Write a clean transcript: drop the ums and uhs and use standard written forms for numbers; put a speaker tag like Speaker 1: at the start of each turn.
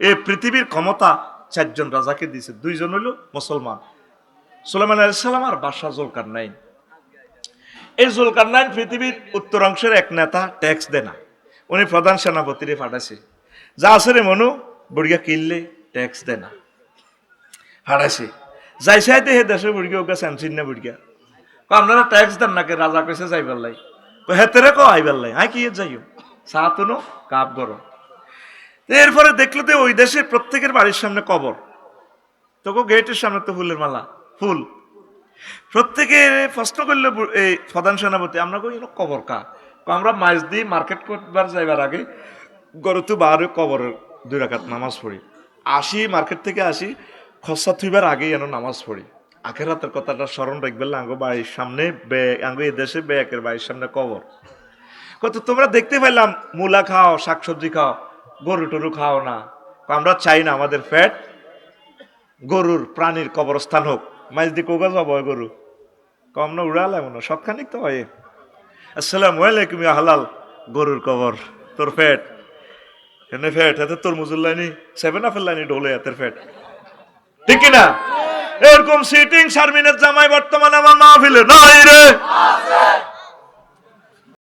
Speaker 1: এই পৃথিবীর ক্ষমতা 4 জন রাজাকে দিয়েছে, 2 জন হলো মুসলমান, সুলাইমান আলাইহিস সালাম আর বাদশা জুলকারনাইন। এই জুলকারনাইন পৃথিবীর উত্তরাংশের এক নেতা, ট্যাক্স দেয় না, উনি প্রধান সেনাপতিরে পাঠাইছে, যা আছে রে মনু বুড়িয়া কিনলে ট্যাক্স দেয় না, হারাইছে যাই চাইতে হে দেশে বুড়িয়া ওকে স্যামসিন না বুড়িয়া আপনারা ট্যাক্স দেন নাকি, রাজা কইছে যাইবার লাই, হেতেরে কো আইবার লাই, আই কি যাইও সাতুনো কাপ গরম। এরপরে দেখলো তো ওই দেশে প্রত্যেকের বাড়ির সামনে কবর, তোকে গেটের সামনে তো ফুলের মালা, ফুল, প্রত্যেকে প্রশ্ন করলে এই প্রধান সেনাপতি, আমরা কই কবর কা, আমরা মাছ দিয়ে মার্কেট করবার যাইবার আগে গরু তো বার কবরের 2 রাকাত নামাজ পড়ি, আসি মার্কেট থেকে আসি খসা থুইবার আগে যেন নামাজ পড়ি, আখেরাতের কথাটা স্মরণ রাখবেন, আঙ্গো বাড়ির সামনে আঙ্গো এই দেশে বেয়াকের বাড়ির সামনে কবর। কত তোমরা দেখতে পাইলাম মূলা খাও, শাকসবজি খাও, গরু টরু খাও না, আমরা চাই না আমাদের ফ্যাট গরুর প্রাণীর কবরস্থান হোক, মাছ দিয়ে কোগা যাব গরু কম না উড়ালে মনে সবখানিক তো হয়। আসসালামু আলাইকুম ইয়া হালাল, গরুর কবর, তোর ফ্যাট এনে ফ্যাট হাতে তোর মুজুল্লানি 7 আপেল লাইনি ঢোলে হাতের ফ্যাট, ঠিক না? এরকম সিটিং শারমিনের জামাই বর্তমানে আমার মাহফিলে নাই রে,